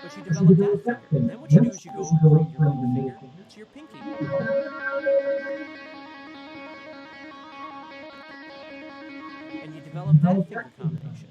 But you develop that finger. Then what you do is you go from your middle finger to your pinky. And you develop that finger combination.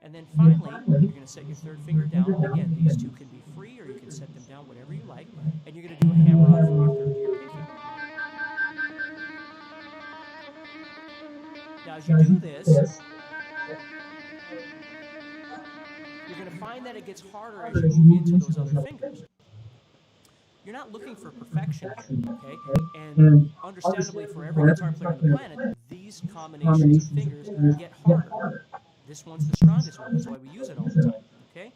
And then finally, you're going to set your third finger down. Again, these two can be free, or you can set them down whatever you like. And you're going to do a hammer-on from your third to your pinky. Now, as you do this, you're going to find that it gets harder as you move into those other fingers. You're not looking for perfection here, okay? And understandably, for every guitar player on the planet, these combinations of fingers get harder. This one's the strongest one, that's why we use it all the time, okay?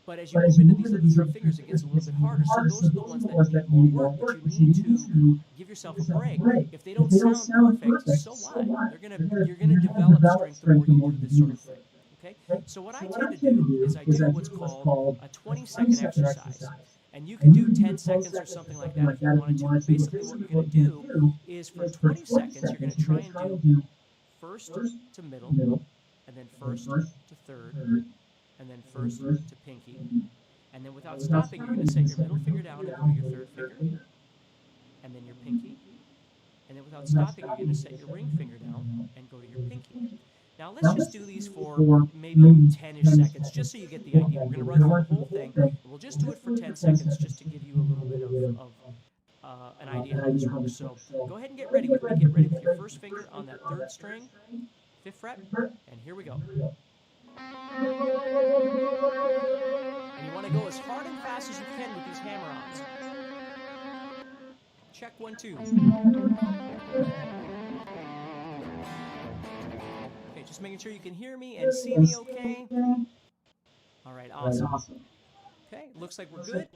But as you move into these other three fingers, it gets a little bit harder, so those are the ones that need more work, but you need to give yourself a break. If they don't sound perfect, so what? You're gonna develop strength the more you do this sort of thing, okay? So what I tend to do is I do what's called a 20-second exercise. And you can do 10 seconds or something like that if you wanted to. But basically what you're going to do is for 20 seconds, you're going to try and do first to middle, and then first to third, and then first to pinky. And then without stopping, you're going to set your middle finger down and go to your third finger, and then your pinky. And then without stopping, you're going to set your ring finger down and go to your pinky. Now let's just do these for maybe 10-ish seconds, just so you get the idea. We're going to run through the whole thing. We'll just do it for 10 seconds, just to give you a little bit of an idea how this works. So go ahead and get ready with me. Get ready with your first finger on that third string, 5th fret, and here we go. And you want to go as hard and fast as you can with these hammer-ons. Check 1, 2. Just making sure you can hear me and see me okay. All right, awesome. Okay, looks like we're good.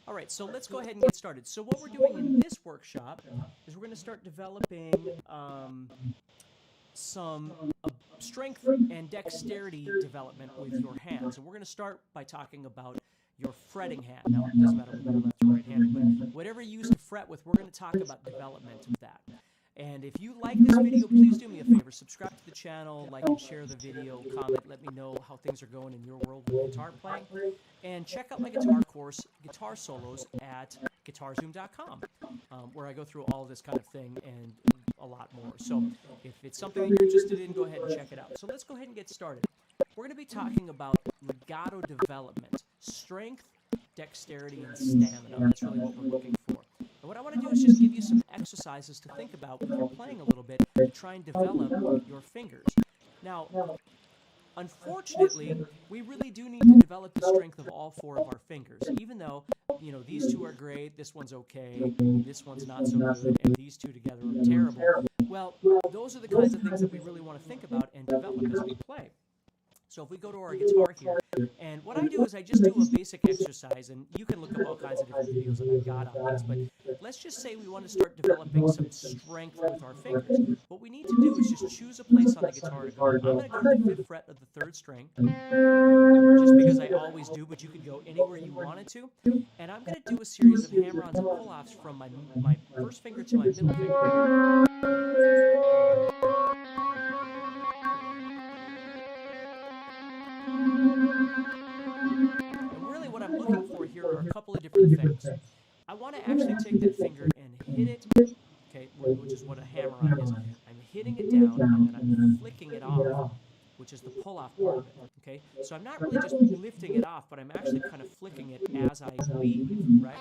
All right, so let's go ahead and get started. So what we're doing in this workshop is we're going to start developing some strength and dexterity development with your hands. And we're going to start by talking about your fretting hand. Now, it doesn't matter whether you're left or right-handed, but whatever you use to fret with, we're going to talk about development of that. And if you like this video, please do me a favor. Subscribe to the channel, like and share the video, comment, let me know how things are going in your world with guitar playing. And check out my guitar course, Guitar Solos, at guitarzoom.com, where I go through all this kind of thing and a lot more. So if it's something that you're interested in, go ahead and check it out. So let's go ahead and get started. We're going to be talking about legato development, strength, dexterity, and stamina. That's really what we're looking for. And what I want to do is just give you some exercises to think about when you're playing a little bit to try and develop your fingers. Now, unfortunately, we really do need to develop the strength of all 4 of our fingers, even though, you know, these 2 are great, this one's okay, this one's not so good, and these 2 together are terrible. Well, those are the kinds of things that we really want to think about and develop as we play. So if we go to our guitar here, and what I do is I just do a basic exercise, and you can look up all kinds of different videos that I've got on these, but let's just say we want to start developing some strength with our fingers. What we need to do is just choose a place on the guitar to go. I'm going to go to the 5th fret of the 3rd string, just because I always do, but you could go anywhere you wanted to. And I'm going to do a series of hammer-ons and pull-offs from my first finger to my middle finger. And really what I'm looking for here are a couple of different things. I want to actually take that finger and hit it, okay, which is what a hammer-on is. I'm hitting it down, and then I'm flicking it off, which is the pull-off part of it, okay? So I'm not really just lifting it off, but I'm actually kind of flicking it as I leave, right?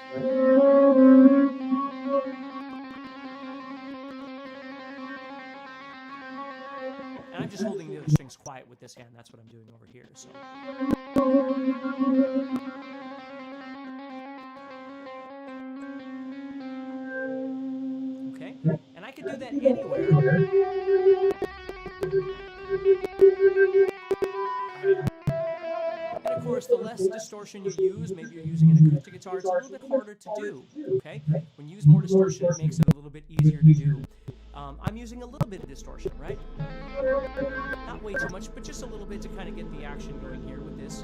And I'm just holding the other strings quiet with this hand. That's what I'm doing over here, so. Okay, and I can do that anywhere. And of course, the less distortion you use, maybe you're using an acoustic guitar, it's a little bit harder to do, okay? When you use more distortion, it makes it a little bit easier to do. I'm using a little bit of distortion, right? Not way too much, but just a little bit to kind of get the action going here with this.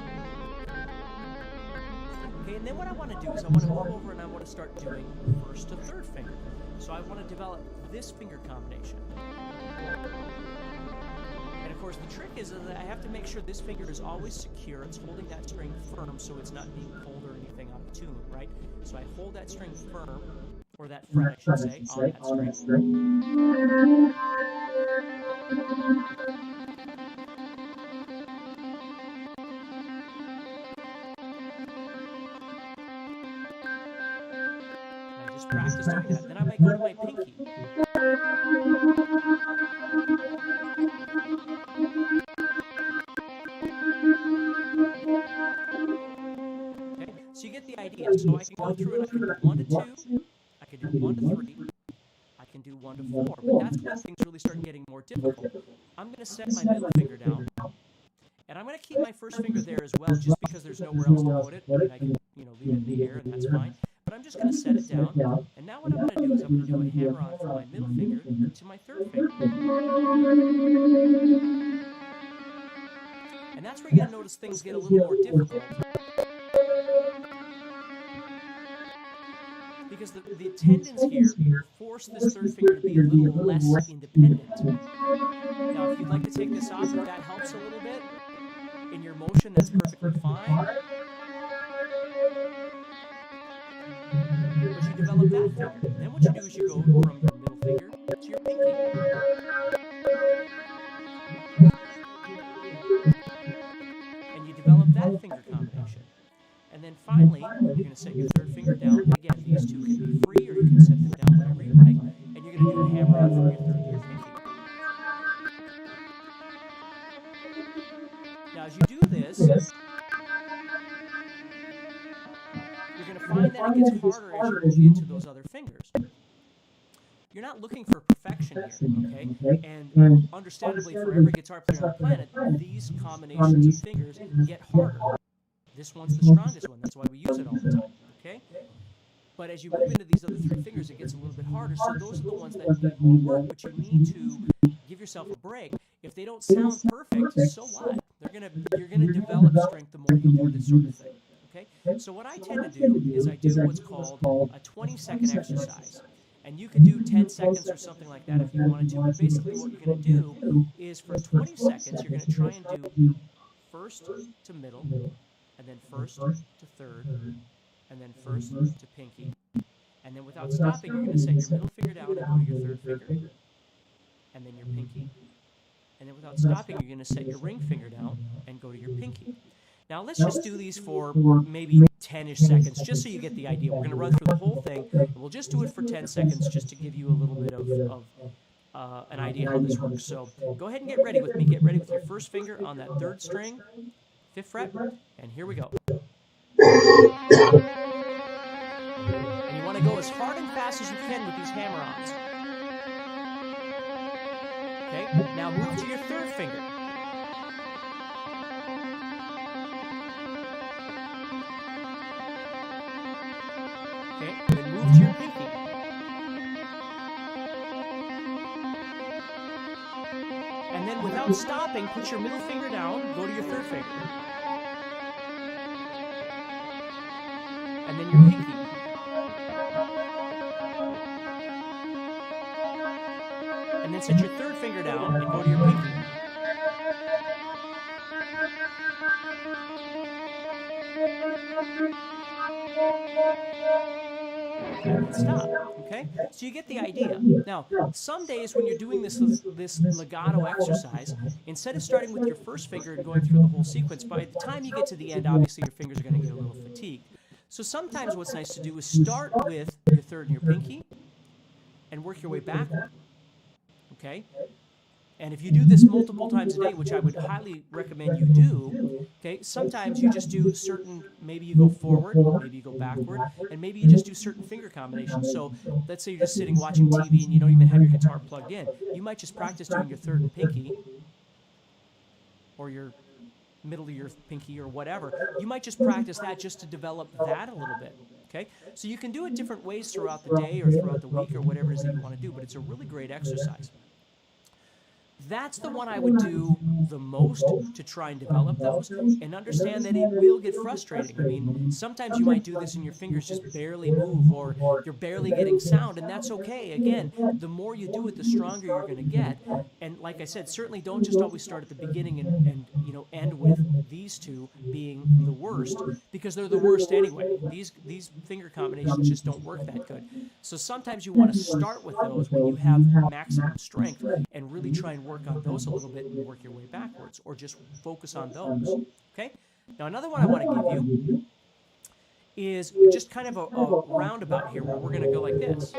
Okay, and then what I want to do is I want to move over and I want to start doing first to third finger. So I want to develop this finger combination. And of course, the trick is that I have to make sure this finger is always secure. It's holding that string firm so it's not being pulled or anything out of tune, right? So I hold that string firm, or that fret, I should say, on that string. And I just practice doing that. Then I might go to my pinky. So you get the idea. So I can go through and I can do 1 to 2, I can do 1 to 3, I can do 1 to 4, but that's when things really start getting more difficult. I'm going to set my middle finger down, and I'm going to keep my first finger there as well, just because there's nowhere else to put it. I mean, I can, leave it in the air, and that's fine. But I'm just going to set it down, and now what I'm going to do is I'm going to do a hammer-on from my middle finger to my third finger. And that's where you're going to notice things get a little more difficult. Because the tendons here force this third finger to be a little less independent. Now, if you'd like to take this off, if that helps a little bit in your motion, that's perfectly fine. But you develop that finger. Then what you do is you go from your middle finger to your pinky. And you develop that finger combination. And then finally, you're going to set your third finger down. Again, these two can be free, or you can set them down whenever you like. And you're going to do a hammer-on from your third to your pinky. Now, as you do this, you're going to find that it gets harder as you move into those other fingers. You're not looking for perfection here, okay? And understandably, for every guitar player on the planet, these combinations of fingers get harder. This one's the strongest one. That's why we use it all the time, okay? But as you move into these other 3 fingers, it gets a little bit harder. So those are the ones that need more work, but you need to give yourself a break. If they don't sound perfect, so what? You're gonna develop strength the more you do this sort of thing, okay? So what I tend to do is I do what's called a 20-second exercise. And you could do 10 seconds or something like that if you wanted to. But basically what you're going to do is for 20 seconds, you're going to try and do first to middle, and then first to third, and then first to pinky. And then without stopping, you're going to set your middle finger down and go to your third finger, and then your pinky. And then without stopping, you're going to set your ring finger down and go to your pinky. Now let's just do these for maybe 10-ish seconds, just so you get the idea. We're going to run through the whole thing, and we'll just do it for 10 seconds just to give you a little bit of an idea how this works. So go ahead and get ready with me. Get ready with your first finger on that third string, 5th fret, and here we go. And you want to go as hard and fast as you can with these hammer-ons. Okay, now move to your third finger. Okay, then move to your pinky. And then without stopping, put your middle finger down, go to your third finger. And then your pinky. And then set your third finger down and go to your pinky. And stop, okay? So you get the idea. Now, some days when you're doing this legato exercise, instead of starting with your first finger and going through the whole sequence, by the time you get to the end, obviously your fingers are going to get a little fatigued. So sometimes what's nice to do is start with your third and your pinky and work your way backward, okay? And if you do this multiple times a day, which I would highly recommend you do, okay, sometimes you just do certain, maybe you go forward, maybe you go backward, and maybe you just do certain finger combinations. So let's say you're just sitting watching TV and you don't even have your guitar plugged in. You might just practice doing your third and pinky, or your middle of your pinky, or whatever. You might just practice that just to develop that a little bit, okay? So you can do it different ways throughout the day or throughout the week or whatever it is that you want to do, but it's a really great exercise. That's the one I would do the most to try and develop those, and understand that it will get frustrating. I mean, sometimes you might do this and your fingers just barely move, or you're barely getting sound, and that's okay. Again, the more you do it, the stronger you're going to get. And like I said, certainly don't just always start at the beginning and end with these two being the worst, because they're the worst anyway. These finger combinations just don't work that good. So sometimes you want to start with those when you have maximum strength, and really try and work on those a little bit and work your way backwards, or just focus on those. Okay? Now another one I want to give you is just kind of a roundabout here, where we're going to go like this.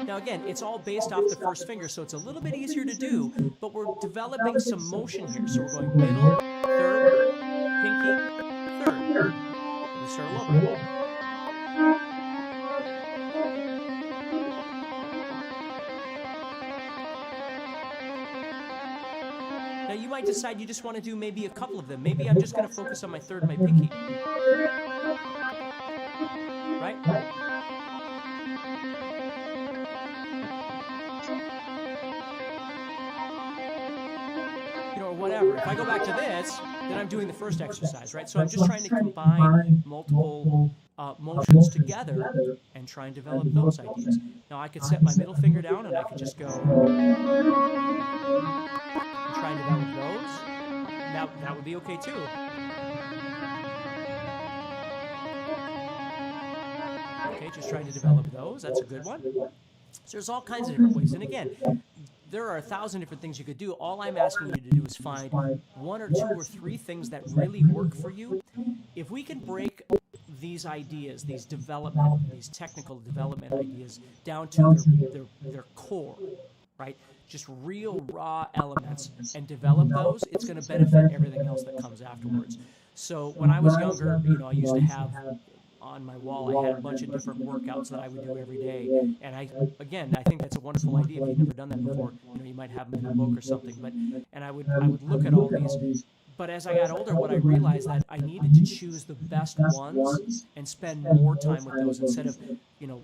Now again, it's all based off the first finger, so it's a little bit easier to do, but we're developing some motion here. So we're going middle, third, pinky, third. Let me start all over. Now you might decide you just want to do maybe a couple of them. Maybe I'm just going to focus on my third and my pinky. Right? Or whatever. If I go back to this, then I'm doing the first exercise, right? So I'm just trying to combine multiple motions together and try and develop those ideas. Now I could set my middle finger down and I could just go and try and develop those. Now that would be okay too. Okay, just trying to develop those. That's a good one. So there's all kinds of different ways. And again, there are 1,000 different things you could do. All I'm asking you to do is find 1 or 2 or 3 things that really work for you. If we can break these ideas, these technical development ideas, down to their core, right? Just real raw elements, and develop those, it's going to benefit everything else that comes afterwards. So when I was younger, I used to have on my wall, I had a bunch of different workouts that I would do every day. And I think that's a wonderful idea. If you've never done that before, you might have them in a book or something. And I would look at all these. But as I got older, what I realized that I needed to choose the best ones and spend more time with those, instead of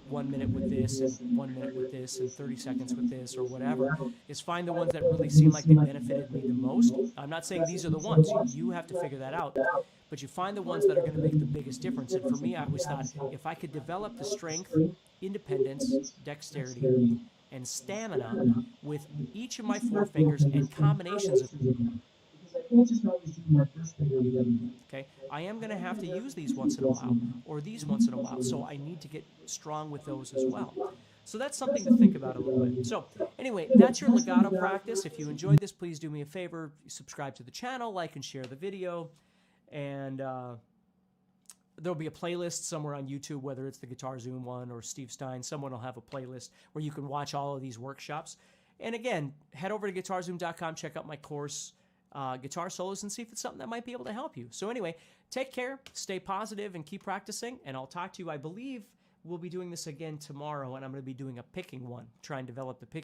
1 minute with this and 1 minute with this and 30 seconds with this or whatever. Is find the ones that really seem like they benefited me the most. I'm not saying these are the ones. You have to figure that out. But you find the ones that are going to make the biggest difference. And for me, I always thought, if I could develop the strength, independence, dexterity, and stamina with each of my 4 fingers and combinations of them. Okay, I am going to have to use these once in a while, or these once in a while, so I need to get strong with those as well. So that's something to think about a little bit. So anyway, that's your legato practice. If you enjoyed this, please do me a favor, subscribe to the channel, like and share the video. And there'll be a playlist somewhere on YouTube, whether it's the Guitar Zoom one or Steve Stine. Someone will have a playlist where you can watch all of these workshops. And again, head over to guitarzoom.com, check out my course, Guitar Solos, and see if it's something that might be able to help you. So anyway, take care, stay positive, and keep practicing. And I'll talk to you, I believe we'll be doing this again tomorrow, and I'm going to be doing a picking one, try and develop the picking.